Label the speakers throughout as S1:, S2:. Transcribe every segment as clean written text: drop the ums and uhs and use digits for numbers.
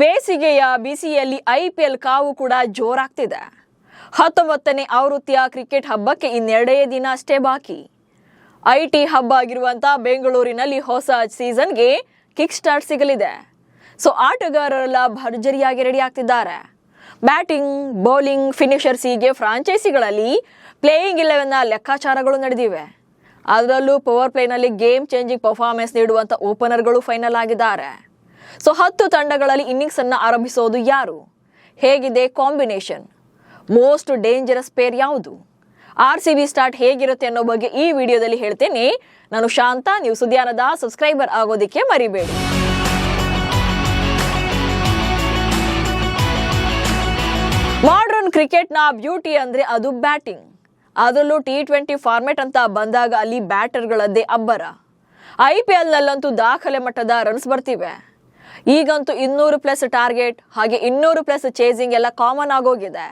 S1: ಬೇಸಿಗೆಯ ಬಿಸಿಯಲ್ಲಿ ಐಪಿಎಲ್ ಕಾವು ಕೂಡ ಜೋರಾಗ್ತಿದೆ. 19ನೇ ಆವೃತ್ತಿಯ ಕ್ರಿಕೆಟ್ ಹಬ್ಬಕ್ಕೆ ಇನ್ನೆರಡೇ ದಿನ ಅಷ್ಟೇ ಬಾಕಿ. ಐಟಿ ಹಬ್ಬ ಆಗಿರುವಂತ ಬೆಂಗಳೂರಿನಲ್ಲಿ ಹೊಸ ಸೀಸನ್ಗೆ ಕಿಕ್ ಸ್ಟಾರ್ಟ್ ಸಿಗಲಿದೆ. ಆಟಗಾರರೆಲ್ಲ ಭರ್ಜರಿಯಾಗಿ ರೆಡಿ ಆಗ್ತಿದ್ದಾರೆ. ಬ್ಯಾಟಿಂಗ್, ಬೌಲಿಂಗ್, ಫಿನಿಷರ್ಸ್ ಹೀಗೆ ಫ್ರಾಂಚೈಸಿಗಳಲ್ಲಿ ಪ್ಲೇಯಿಂಗ್ 11ನ ಲೆಕ್ಕಾಚಾರಗಳು ನಡೆದಿವೆ. ಅದರಲ್ಲೂ ಪವರ್ ಪ್ಲೇನಲ್ಲಿ ಗೇಮ್ ಚೇಂಜಿಂಗ್ ಪರ್ಫಾರ್ಮೆನ್ಸ್ ನೀಡುವಂತ ಓಪನರ್ಗಳು ಫೈನಲ್ ಆಗಿದ್ದಾರೆ. 10 ತಂಡಗಳಲ್ಲಿ ಇನ್ನಿಂಗ್ಸ್ ಅನ್ನ ಆರಂಭಿಸೋದು ಯಾರು? ಹೇಗಿದೆ ಕಾಂಬಿನೇಷನ್? ಮೋಸ್ಟ್ ಡೇಂಜರಸ್ ಪೇರ್ ಯಾವುದು? RCB ಸ್ಟಾರ್ಟ್ ಹೇಗಿರುತ್ತೆ ಅನ್ನೋ ಬಗ್ಗೆ ಈ ವಿಡಿಯೋದಲ್ಲಿ ಹೇಳ್ತೇನೆ. ನಾನು ಶಾಂತ, ನೀವು ಸುದ್ಯಾನದ ಸಬ್ಸ್ಕ್ರೈಬರ್ ಆಗೋದಿಕ್ಕೆ ಮರಿಬೇಡಿ. ಮಾಡರ್ನ್ ಕ್ರಿಕೆಟ್ನ ಬ್ಯೂಟಿ ಅಂದ್ರೆ ಅದು ಬ್ಯಾಟಿಂಗ್. ಅದರಲ್ಲೂ T20 ಫಾರ್ಮೆಟ್ ಅಂತ ಬಂದಾಗ ಅಲ್ಲಿ ಬ್ಯಾಟರ್ಗಳದ್ದೇ ಅಬ್ಬರ. IPL ನಲ್ಲಂತೂ ದಾಖಲೆ ಮಟ್ಟದ ರನ್ಸ್ ಬರ್ತಿವೆ. ಈಗಂತೂ 200+ ಟಾರ್ಗೆಟ್ ಹಾಗೆ 200+ ಚೇಸಿಂಗ್ ಎಲ್ಲ ಕಾಮನ್ ಆಗೋಗಿದೆ.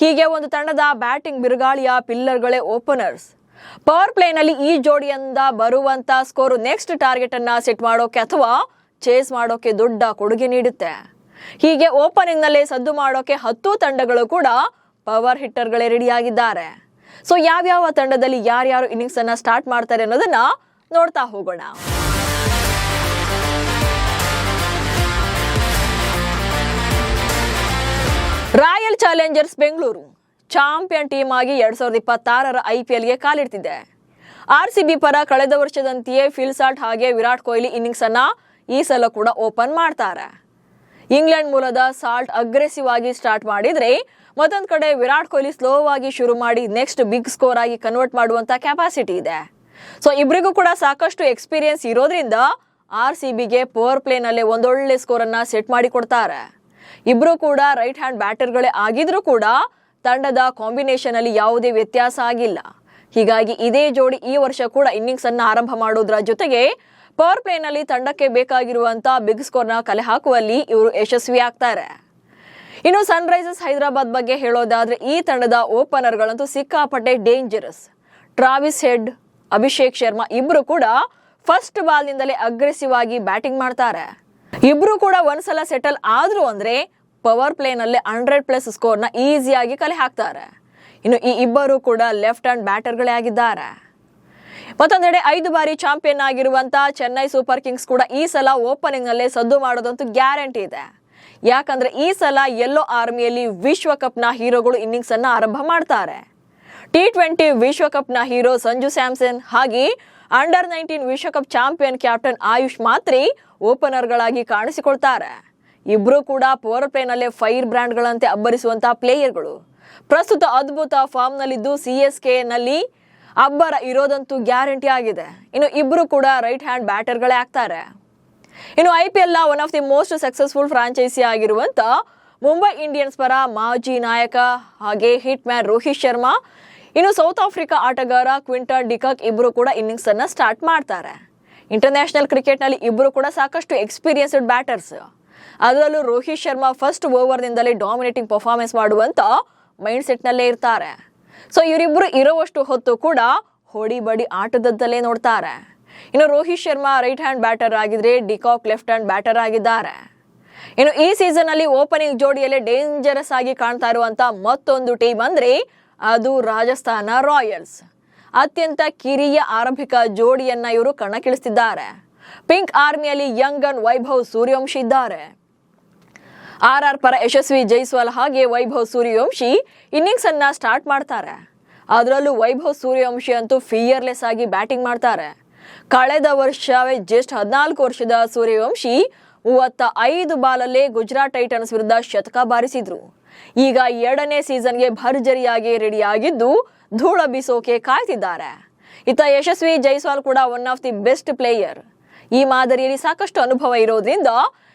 S1: ಹೀಗೆ ಒಂದು ತಂಡದ ಬ್ಯಾಟಿಂಗ್ ಬಿರುಗಾಳಿಯ ಪಿಲ್ಲರ್ಗಳೇ ಓಪನರ್ಸ್. ಪವರ್ ಪ್ಲೇನಲ್ಲಿ ಈ ಜೋಡಿಯಿಂದ ಬರುವಂತ ಸ್ಕೋರ್ ನೆಕ್ಸ್ಟ್ ಟಾರ್ಗೆಟ್ ಅನ್ನ ಸೆಟ್ ಮಾಡೋಕೆ ಅಥವಾ ಚೇಸ್ ಮಾಡೋಕೆ ದೊಡ್ಡ ಕೊಡುಗೆ ನೀಡುತ್ತೆ. ಹೀಗೆ ಓಪನಿಂಗ್ ನಲ್ಲಿ ಸದ್ದು ಮಾಡೋಕೆ 10 ತಂಡಗಳು ಕೂಡ ಪವರ್ ಹಿಟ್ಟರ್ಗಳೇ ರೆಡಿ ಆಗಿದ್ದಾರೆ. ಯಾವ್ಯಾವ ತಂಡದಲ್ಲಿ ಯಾರ್ಯಾರು ಇನ್ನಿಂಗ್ಸ್ ಅನ್ನ ಸ್ಟಾರ್ಟ್ ಮಾಡ್ತಾರೆ ಅನ್ನೋದನ್ನ ನೋಡ್ತಾ ಹೋಗೋಣ. Royal Challengers Bengaluru champion team ಆಗಿ 2026ರ IPLಗೆ ಕಾಲಿಡ್ತಿದೆ. RCB ಪರ ಕಳೆದ ವರ್ಷದಂತೆಯೇ ಫಿಲ್ ಸಾಲ್ಟ್ ಹಾಗೆ ವಿರಾಟ್ ಕೊಹ್ಲಿ ಇನ್ನಿಂಗ್ಸ್ ಅನ್ನ ಈ ಸಲ ಕೂಡ ಓಪನ್ ಮಾಡ್ತಾರೆ. ಇಂಗ್ಲೆಂಡ್ ಮೂಲದ ಸಾಲ್ಟ್ ಅಗ್ರೆಸಿವ್ ಆಗಿ ಸ್ಟಾರ್ಟ್ ಮಾಡಿದ್ರೆ, ಮತ್ತೊಂದ್ ಕಡೆ ವಿರಾಟ್ ಕೊಹ್ಲಿ ಸ್ಲೋ ಆಗಿ ಶುರು ಮಾಡಿ ನೆಕ್ಸ್ಟ್ ಬಿಗ್ ಸ್ಕೋರ್ ಆಗಿ ಕನ್ವರ್ಟ್ ಮಾಡುವಂತ ಕೆಪಾಸಿಟಿ ಇದೆ. ಇಬ್ಬರಿಗೂ ಕೂಡ ಸಾಕಷ್ಟು ಎಕ್ಸ್ಪೀರಿಯನ್ಸ್ ಇರೋದ್ರಿಂದ RCBಗೆ ಪವರ್ ಪ್ಲೇ ನಲ್ಲೇ ಒಂದೊಳ್ಳೆ ಸ್ಕೋರ್ ಅನ್ನ ಸೆಟ್ ಮಾಡಿ ಕೊಡ್ತಾರೆ. ಇಬ್ರು ಕೂಡ ರೈಟ್ ಹ್ಯಾಂಡ್ ಬ್ಯಾಟರ್ಗಳೇ ಆಗಿದ್ರೂ ಕೂಡ ತಂಡದ ಕಾಂಬಿನೇಷನ್ ಅಲ್ಲಿ ಯಾವುದೇ ವ್ಯತ್ಯಾಸ ಆಗಿಲ್ಲ. ಹೀಗಾಗಿ ಇದೇ ಜೋಡಿ ಈ ವರ್ಷ ಕೂಡ ಇನ್ನಿಂಗ್ಸ್ ಅನ್ನ ಆರಂಭ ಮಾಡೋದ್ರ ಜೊತೆಗೆ ಪವರ್ ಪ್ಲೇ ನಲ್ಲಿ ತಂಡಕ್ಕೆ ಬೇಕಾಗಿರುವಂತ ಬಿಗ್ ಸ್ಕೋರ್ ನ ಕಲೆ ಹಾಕುವಲ್ಲಿ ಇವರು ಯಶಸ್ವಿ ಆಗ್ತಾರೆ. ಇನ್ನು ಸನ್ ರೈಸರ್ಸ್ ಹೈದರಾಬಾದ್ ಬಗ್ಗೆ ಹೇಳೋದಾದ್ರೆ ಈ ತಂಡದ ಓಪನರ್ ಗಳಂತೂ ಸಿಕ್ಕಾಪಟ್ಟೆ dangerous. Travis head, Abhishek Sharma ಇಬ್ರು ಕೂಡ ಫಸ್ಟ್ ಬಾಲ್ ನಿಂದಲೇ ಅಗ್ರೆಸಿವ್ ಆಗಿ ಬ್ಯಾಟಿಂಗ್ ಮಾಡ್ತಾರೆ. ಇಬ್ರು ಕೂಡ ಒಂದ್ಸಲ ಸೆಟಲ್ ಆದ್ರು ಅಂದ್ರೆ ಪವರ್ ಪ್ಲೇ ನಲ್ಲಿ 100+ ಸ್ಕೋರ್ ನ ಈಸಿಯಾಗಿ ಕಲೆ ಹಾಕ್ತಾರೆ. ಇನ್ನು ಈ ಇಬ್ಬರು ಕೂಡ ಲೆಫ್ಟ್ ಹ್ಯಾಂಡ್ ಬ್ಯಾಟರ್ಗಳೇ ಆಗಿದ್ದಾರೆ. ಮತ್ತೊಂದೆಡೆ 5 ಬಾರಿ ಚಾಂಪಿಯನ್ ಆಗಿರುವಂತ ಚೆನ್ನೈ ಸೂಪರ್ ಕಿಂಗ್ಸ್ ಕೂಡ ಈ ಸಲ ಓಪನಿಂಗ್ ನಲ್ಲೇ ಸದ್ದು ಮಾಡೋದಂತೂ ಗ್ಯಾರಂಟಿ ಇದೆ. ಯಾಕಂದ್ರೆ ಈ ಸಲ ಯೆಲ್ಲೋ ಆರ್ಮಿಯಲ್ಲಿ ವಿಶ್ವಕಪ್ ನ ಹೀರೋಗಳು ಇನ್ನಿಂಗ್ಸ್ ಅನ್ನ ಆರಂಭ ಮಾಡ್ತಾರೆ. T20 ವಿಶ್ವಕಪ್ ನ ಹೀರೋ ಸಂಜು ಸ್ಯಾಮ್ಸನ್ ಹಾಗೆ ಅಂಡರ್-19 ವಿಶ್ವಕಪ್ ಚಾಂಪಿಯನ್ ಕ್ಯಾಪ್ಟನ್ ಆಯುಷ್ ಮಾತ್ರಿ ಓಪನರ್ ಗಳಾಗಿ ಕಾಣಿಸಿಕೊಳ್ತಾರೆ. ಇಬ್ರು ಕೂಡ ಪವರ್ ಪ್ಲೇ ನಲ್ಲೇ ಫೈರ್ ಬ್ರ್ಯಾಂಡ್ ಗಳಂತೆ ಅಬ್ಬರಿಸುವಂತ ಪ್ಲೇಯರ್ಗಳು. ಪ್ರಸ್ತುತ ಅದ್ಭುತ ಫಾರ್ಮ್ ನಲ್ಲಿದ್ದು CSK ನಲ್ಲಿ ಅಬ್ಬರ ಇರೋದಂತೂ ಗ್ಯಾರಂಟಿ ಆಗಿದೆ. ಇನ್ನು ಇಬ್ರು ಕೂಡ ರೈಟ್ ಹ್ಯಾಂಡ್ ಬ್ಯಾಟರ್ಗಳೇ ಆಗ್ತಾರೆ. ಇನ್ನು IPL ನ one of the most successful franchise ಆಗಿರುವಂತ ಮುಂಬೈ ಇಂಡಿಯನ್ಸ್ ಪರ ಮಾಜಿ ನಾಯಕ ಹಾಗೆ ಹಿಟ್ ಮ್ಯಾನ್ ರೋಹಿತ್ ಶರ್ಮಾ, ಇನ್ನು ಸೌತ್ ಆಫ್ರಿಕಾ ಆಟಗಾರ ಕ್ವಿಂಟನ್ ಡಿಕಾಕ್ ಇಬ್ರು ಕೂಡ ಇನ್ನಿಂಗ್ಸ್ ಅನ್ನ ಸ್ಟಾರ್ಟ್ ಮಾಡ್ತಾರೆ. ಇಂಟರ್ನ್ಯಾಷನಲ್ ಕ್ರಿಕೆಟ್ ನಲ್ಲಿ ಇಬ್ರು ಕೂಡ ಸಾಕಷ್ಟು ಎಕ್ಸ್ಪೀರಿಯನ್ಸ್ಡ್ ಬ್ಯಾಟರ್ಸ್. ಅದರಲ್ಲೂ ರೋಹಿತ್ ಶರ್ಮಾ ಫಸ್ಟ್ ಓವರ್ ನಿಂದಲೇ ಡಾಮಿನೇಟಿಂಗ್ ಪರ್ಫಾರ್ಮೆನ್ಸ್ ಮಾಡುವಂತ ಮೈಂಡ್ ಸೆಟ್ ನಲ್ಲೇ ಇರ್ತಾರೆ. ಇವರಿಬ್ರು ಇರುವಷ್ಟು ಹೊತ್ತು ಕೂಡ ಹೊಡಿ ಬಡಿ ಆಟದಲ್ಲೇ ನೋಡ್ತಾರೆ. ಇನ್ನು Rohit Sharma right hand batter ಆಗಿದ್ರೆ ಡಿಕಾಕ್ ಲೆಫ್ಟ್ ಹ್ಯಾಂಡ್ ಬ್ಯಾಟರ್ ಆಗಿದ್ದಾರೆ. ಇನ್ನು ಈ ಸೀಸನ್ ಅಲ್ಲಿ ಓಪನಿಂಗ್ ಜೋಡಿಯಲ್ಲೇ ಡೇಂಜರಸ್ ಆಗಿ ಕಾಣ್ತಾ ಇರುವಂತ ಮತ್ತೊಂದು ಟೀಮ್ ಅಂದ್ರೆ ಅದು ರಾಜಸ್ಥಾನ ರಾಯಲ್ಸ್. ಅತ್ಯಂತ ಕಿರಿಯ ಆರಂಭಿಕ ಜೋಡಿಯನ್ನ ಇವರು ಕಣಕ್ಕಿಳಿಸ್ತಿದ್ದಾರೆ. ಪಿಂಕ್ ಆರ್ಮಿಯಲ್ಲಿ ಯಂಗ್ ಗನ್ ವೈಭವ್ ಸೂರ್ಯವಂಶಿ ಇದ್ದಾರೆ. RR ಪರ ಯಶಸ್ವಿ ಜೈಸ್ವಾಲ್ ಹಾಗೆ ವೈಭವ್ ಸೂರ್ಯವಂಶಿ ಇನ್ನಿಂಗ್ಸ್ ಅನ್ನ ಸ್ಟಾರ್ಟ್ ಮಾಡ್ತಾರೆ. ಅದರಲ್ಲೂ ವೈಭವ್ ಸೂರ್ಯವಂಶಿ ಅಂತೂ ಫಿಯರ್ಲೆಸ್ ಆಗಿ ಬ್ಯಾಟಿಂಗ್ ಮಾಡ್ತಾರೆ. ಕಳೆದ ವರ್ಷವೇ ಜಸ್ಟ್ 14 ವರ್ಷದ ಸೂರ್ಯವಂಶಿ 35 ಬಾಲಲ್ಲೇ ಗುಜರಾತ್ ಟೈಟನ್ಸ್ ವಿರುದ್ಧ ಶತಕ ಬಾರಿಸಿದ್ರು. ಈಗ 2ನೇ ಸೀಸನ್ಗೆ ಭರ್ಜರಿಯಾಗಿ ರೆಡಿ ಆಗಿದ್ದು ಧೂಳ ಬೀಸೋಕೆ ಕಾಯ್ತಿದ್ದಾರೆ. ಇತ್ತ ಯಶಸ್ವಿ ಜೈಸ್ವಾಲ್ ಕೂಡ one of the best player. ಈ ಮಾದರಿಯಲ್ಲಿ ಸಾಕಷ್ಟು ಅನುಭವ ಇರೋದ್ರಿಂದ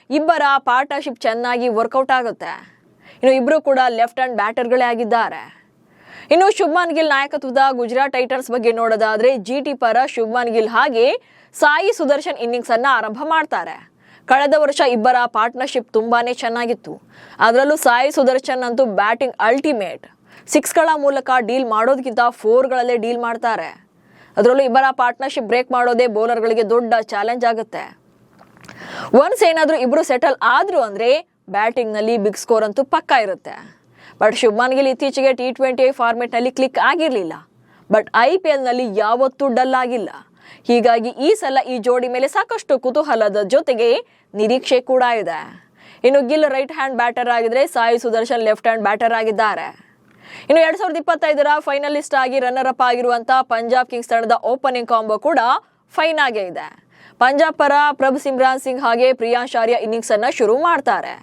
S1: ಇಬ್ಬರ ಪಾರ್ಟ್ನರ್ಶಿಪ್ ಚೆನ್ನಾಗಿ ವರ್ಕೌಟ್ ಆಗುತ್ತೆ. ಇನ್ನು ಇಬ್ರು ಕೂಡ ಲೆಫ್ಟ್ ಹ್ಯಾಂಡ್ ಬ್ಯಾಟರ್ಗಳೇ ಆಗಿದ್ದಾರೆ. ಇನ್ನು ಶುಭ್ಮನ್ ಗಿಲ್ ನಾಯಕತ್ವದ ಗುಜರಾತ್ ಟೈಟನ್ಸ್ ಬಗ್ಗೆ ನೋಡೋದಾದ್ರೆ GT ಪರ ಶುಭ್ಮನ್ ಗಿಲ್ ಹಾಗೆ ಸಾಯಿ ಸುದರ್ಶನ್ ಇನ್ನಿಂಗ್ಸ್ ಅನ್ನ ಆರಂಭ ಮಾಡ್ತಾರೆ. ಕಳೆದ ವರ್ಷ ಇಬ್ಬರ ಪಾರ್ಟ್ನರ್ಶಿಪ್ ತುಂಬಾನೇ ಚೆನ್ನಾಗಿತ್ತು. ಅದರಲ್ಲೂ ಸಾಯಿ ಸುದರ್ಶನ್ ಅಂತೂ ಬ್ಯಾಟಿಂಗ್ ಅಲ್ಟಿಮೇಟ್. 6ಗಳ ಮೂಲಕ ಡೀಲ್ ಮಾಡೋದಕ್ಕಿಂತ 4ಗಳಲ್ಲೇ ಡೀಲ್ ಮಾಡ್ತಾರೆ. ಅದರಲ್ಲೂ ಇಬ್ಬರ ಪಾರ್ಟ್ನರ್ಶಿಪ್ ಬ್ರೇಕ್ ಮಾಡೋದೇ ಬೌಲರ್ಗಳಿಗೆ ದೊಡ್ಡ ಚಾಲೆಂಜ್ ಆಗುತ್ತೆ. ಒನ್ಸ್ ಏನಾದ್ರೂ ಇಬ್ರು ಸೆಟಲ್ ಆದ್ರು ಅಂದ್ರೆ ಬ್ಯಾಟಿಂಗ್ನಲ್ಲಿ ಬಿಗ್ ಸ್ಕೋರ್ ಅಂತೂ ಪಕ್ಕಾ ಇರುತ್ತೆ. ಬಟ್ ಶುಭ್ಮನ್ ಗಿಲ್ ಇತ್ತೀಚೆಗೆ T20 ಫಾರ್ಮೆಟ್ನಲ್ಲಿ ಕ್ಲಿಕ್ ಆಗಿರಲಿಲ್ಲ. ಬಟ್ IPLನಲ್ಲಿ ಯಾವತ್ತೂ ಡಲ್ ಆಗಿಲ್ಲ. ಹೀಗಾಗಿ ಈ ಸಲ ಈ ಜೋಡಿ ಮೇಲೆ ಸಾಕಷ್ಟು ಕುತೂಹಲದ ಜೊತೆಗೆ ನಿರೀಕ್ಷೆ ಕೂಡ ಇದೆ. ಇನ್ನು ಗಿಲ್ ರೈಟ್ ಹ್ಯಾಂಡ್ ಬ್ಯಾಟರ್ ಆಗಿದ್ರೆ Sai Sudarshan left hand batter ಆಗಿದ್ದಾರೆ. ಇನ್ನು 2025ರ ಫೈನಲಿಸ್ಟ್ ಆಗಿ ರನ್ನರ್ ಅಪ್ ಆಗಿರುವಂತಹ ಪಂಜಾಬ್ ಕಿಂಗ್ಸ್ ತಂಡದ ಓಪನಿಂಗ್ ಕಾಂಬೋ ಕೂಡ ಫೈನ್ ಆಗೇ ಇದೆ. ಪಂಜಾಬ್ ಪರ ಪ್ರಭ್ಸಿಮ್ರಾನ್ ಸಿಂಗ್ ಹಾಗೆ ಪ್ರಿಯಾಂಶ್ ಆರ್ಯ ಇನ್ನಿಂಗ್ಸ್ ಅನ್ನ ಶುರು ಮಾಡ್ತಾರೆ.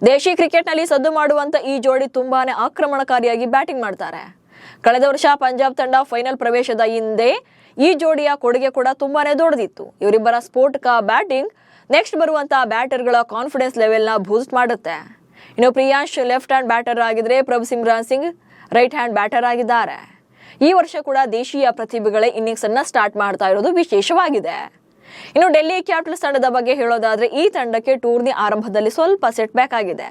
S1: ದೇಶಿ ಕ್ರಿಕೆಟ್ನಲ್ಲಿ ಸದ್ದು ಮಾಡುವಂತ ಈ ಜೋಡಿ ತುಂಬಾನೇ ಆಕ್ರಮಣಕಾರಿಯಾಗಿ ಬ್ಯಾಟಿಂಗ್ ಮಾಡ್ತಾರೆ. ಕಳೆದ ವರ್ಷ ಪಂಜಾಬ್ ತಂಡ ಫೈನಲ್ ಪ್ರವೇಶದ ಹಿಂದೆ ಈ ಜೋಡಿಯ ಕೊಡುಗೆ ಕೂಡ ತುಂಬಾನೇ ದೊಡ್ಡದಿತ್ತು. ಇವರಿಬ್ಬರ ಸ್ಫೋಟಕ ಬ್ಯಾಟಿಂಗ್ ನೆಕ್ಸ್ಟ್ ಬರುವಂತಹ ಬ್ಯಾಟರ್ಗಳ ಕಾನ್ಫಿಡೆನ್ಸ್ ಲೆವೆಲ್ ನ ಬೂಸ್ಟ್ ಮಾಡುತ್ತೆ. ಇನ್ನು ಪ್ರಿಯಾಂಶ್ ಲೆಫ್ಟ್ ಹ್ಯಾಂಡ್ ಬ್ಯಾಟರ್ ಆಗಿದ್ರೆ ಪ್ರಭ್ಸಿಮ್ರಾನ್ ಸಿಂಗ್ ರೈಟ್ ಹ್ಯಾಂಡ್ ಬ್ಯಾಟರ್ ಆಗಿದ್ದಾರೆ. ಈ ವರ್ಷ ಕೂಡ ದೇಶೀಯ ಪ್ರತಿಭೆಗಳೇ ಇನ್ನಿಂಗ್ಸ್ ಅನ್ನ ಸ್ಟಾರ್ಟ್ ಮಾಡ್ತಾ ಇರೋದು ವಿಶೇಷವಾಗಿದೆ. ಇನ್ನು ಡೆಲ್ಲಿ ಕ್ಯಾಪಿಟಲ್ಸ್ ತಂಡದ ಬಗ್ಗೆ ಹೇಳೋದಾದ್ರೆ ಈ ತಂಡಕ್ಕೆ ಟೂರ್ನಿ ಆರಂಭದಲ್ಲಿ ಸ್ವಲ್ಪ ಸೆಟ್ ಬ್ಯಾಕ್ ಆಗಿದೆ.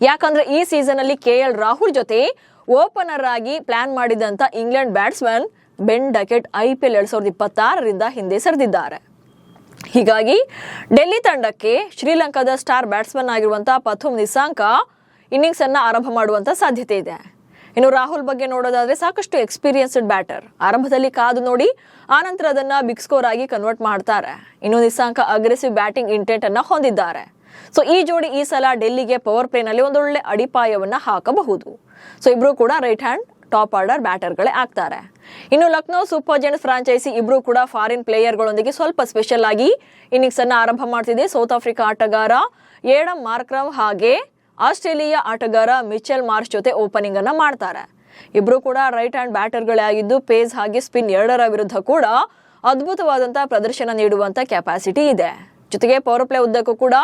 S1: ಯಾಕಂದ್ರೆ ಈ ಸೀಸನ್ ಅಲ್ಲಿ KL ರಾಹುಲ್ ಜೊತೆ ಓಪನರ್ ಆಗಿ ಪ್ಲಾನ್ ಮಾಡಿದಂತ ಇಂಗ್ಲೆಂಡ್ ಬ್ಯಾಟ್ಸ್ಮನ್ ಬೆನ್ ಡಕೆಟ್ IPL 2026ರಿಂದ ಹಿಂದೆ ಸರಿದಿದ್ದಾರೆ. ಹೀಗಾಗಿ ಡೆಲ್ಲಿ ತಂಡಕ್ಕೆ ಶ್ರೀಲಂಕಾದ ಸ್ಟಾರ್ ಬ್ಯಾಟ್ಸ್ಮನ್ ಆಗಿರುವಂತಹ ಪಥುಮ್ ನಿಸಾಂಕ ಇನ್ನಿಂಗ್ಸ್ ಅನ್ನ ಆರಂಭ ಮಾಡುವಂತ ಸಾಧ್ಯತೆ ಇದೆ. ಇನ್ನು ರಾಹುಲ್ ಬಗ್ಗೆ ನೋಡೋದಾದ್ರೆ ಸಾಕಷ್ಟು ಎಕ್ಸ್ಪೀರಿಯನ್ಸ್ಡ್ ಬ್ಯಾಟರ್. ಆರಂಭದಲ್ಲಿ ಕಾದು ನೋಡಿ ಆನಂತರ ಅದನ್ನ ಬಿಗ್ ಸ್ಕೋರ್ ಆಗಿ ಕನ್ವರ್ಟ್ ಮಾಡ್ತಾರೆ. ಇನ್ನು ನಿಸಾಂಕ ಅಗ್ರೆಸಿವ್ ಬ್ಯಾಟಿಂಗ್ ಇಂಟೆಂಟ್ ಅನ್ನ ಹೊಂದಿದ್ದಾರೆ. ಸೊ ಈ ಜೋಡಿ ಈ ಸಲ ಡೆಲ್ಲಿಗೆ ಪವರ್ ಪ್ಲೇ ನಲ್ಲಿ ಒಂದೊಳ್ಳೆ ಅಡಿಪಾಯವನ್ನ ಹಾಕಬಹುದು. ಸೊ ಇಬ್ರು ಕೂಡ ರೈಟ್ ಹ್ಯಾಂಡ್ ಟಾಪ್ ಆರ್ಡರ್ ಬ್ಯಾಟರ್ಗಳೇ ಆಗ್ತಾರೆ. ಇನ್ನು ಲಕ್ನೋ ಸೂಪರ್ ಜೈಂಟ್ಸ್ ಫ್ರಾಂಚೈಸಿ ಇಬ್ರು ಕೂಡ ಫಾರಿನ್ ಪ್ಲೇಯರ್ಗಳೊಂದಿಗೆ ಸ್ವಲ್ಪ ಸ್ಪೆಷಲ್ ಆಗಿ ಇನ್ನಿಂಗ್ಸ್ ಅನ್ನ ಆರಂಭ ಮಾಡ್ತಿದೆ. ಸೌತ್ ಆಫ್ರಿಕಾ ಆಟಗಾರ ಏಡಮ್ ಮಾರ್ಕ್ರಮ್ ಹಾಗೆ ಆಸ್ಟ್ರೇಲಿಯಾ ಆಟಗಾರ ಮಿಚೆಲ್ ಮಾರ್ಷ್ ಜೊತೆ ಓಪನಿಂಗ್ ಅನ್ನ ಮಾಡ್ತಾರೆ. ಇಬ್ರು ಕೂಡ ರೈಟ್ ಹ್ಯಾಂಡ್ ಬ್ಯಾಟರ್ಗಳೇ ಆಗಿದ್ದು ಪೇಸ್ ಹಾಗೆ ಸ್ಪಿನ್ ಎರಡರ ವಿರುದ್ಧ ಕೂಡ ಅದ್ಭುತವಾದಂತಹ ಪ್ರದರ್ಶನ ನೀಡುವಂತ ಕೆಪಾಸಿಟಿ ಇದೆ. ಜೊತೆಗೆ ಪವರ್ ಪ್ಲೇ ಉದ್ದಕ್ಕೂ ಕೂಡ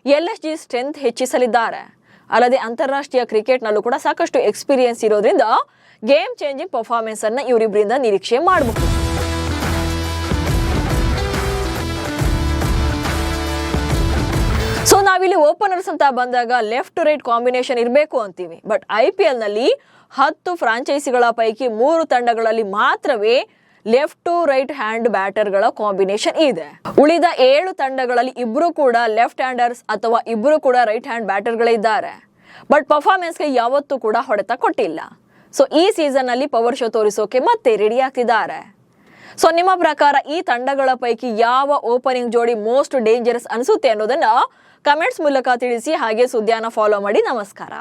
S1: LSG ಸ್ಟ್ರೆಂತ್ ಹೆಚ್ಚಿಸಲಿದ್ದಾರೆ. ಅಲ್ಲದೆ ಅಂತಾರಾಷ್ಟ್ರೀಯ ಕ್ರಿಕೆಟ್ನಲ್ಲೂ ಕೂಡ ಸಾಕಷ್ಟು ಎಕ್ಸ್ಪೀರಿಯನ್ಸ್ ಇರೋದ್ರಿಂದ ಗೇಮ್ ಚೇಂಜಿಂಗ್ ಪರ್ಫಾರ್ಮೆನ್ಸ್ ಅನ್ನ ಇವರಿಬ್ಬರಿಂದ ನಿರೀಕ್ಷೆ ಮಾಡಬಹುದು. ಸೊ ನಾವಿಲ್ಲಿ ಓಪನರ್ಸ್ ಅಂತ ಬಂದಾಗ ಲೆಫ್ಟ್ ಟು ರೈಟ್ ಕಾಂಬಿನೇಷನ್ ಇರಬೇಕು ಅಂತೀವಿ. ಬಟ್ IPL ನಲ್ಲಿ 10 ಫ್ರಾಂಚೈಸಿಗಳ ಪೈಕಿ 3 ತಂಡಗಳಲ್ಲಿ ಮಾತ್ರವೇ ಲೆಫ್ಟ್ ಟು ರೈಟ್ ಹ್ಯಾಂಡ್ ಬ್ಯಾಟರ್ಗಳ ಕಾಂಬಿನೇಷನ್ ಇದೆ. ಉಳಿದ 7 ತಂಡಗಳಲ್ಲಿ ಇಬ್ರು ಕೂಡ ಲೆಫ್ಟ್ ಹ್ಯಾಂಡರ್ಸ್ ಅಥವಾ ಇಬ್ರು ಕೂಡ ರೈಟ್ ಹ್ಯಾಂಡ್ ಬ್ಯಾಟರ್ಗಳೇ ಇದ್ದಾರೆ. ಬಟ್ ಪರ್ಫಾರ್ಮೆನ್ಸ್ಗೆ ಯಾವತ್ತೂ ಕೂಡ ಹೊಡೆತ ಕೊಟ್ಟಿಲ್ಲ. ಸೊ ಈ ಸೀಸನ್ ಅಲ್ಲಿ ಪವರ್ ಶೋ ತೋರಿಸೋಕೆ ಮತ್ತೆ ರೆಡಿ ಆಗ್ತಿದ್ದಾರೆ. ಸೊ ನಿಮ್ಮ ಪ್ರಕಾರ ಈ ತಂಡಗಳ ಪೈಕಿ ಯಾವ ಓಪನಿಂಗ್ ಜೋಡಿ ಮೋಸ್ಟ್ ಡೇಂಜರಸ್ ಅನಿಸುತ್ತೆ ಅನ್ನೋದನ್ನ ಕಮೆಂಟ್ಸ್ ಮೂಲಕ ತಿಳಿಸಿ. ಹಾಗೆ ಸುದ್ದಿಯನ್ನ ಫಾಲೋ ಮಾಡಿ. ನಮಸ್ಕಾರ.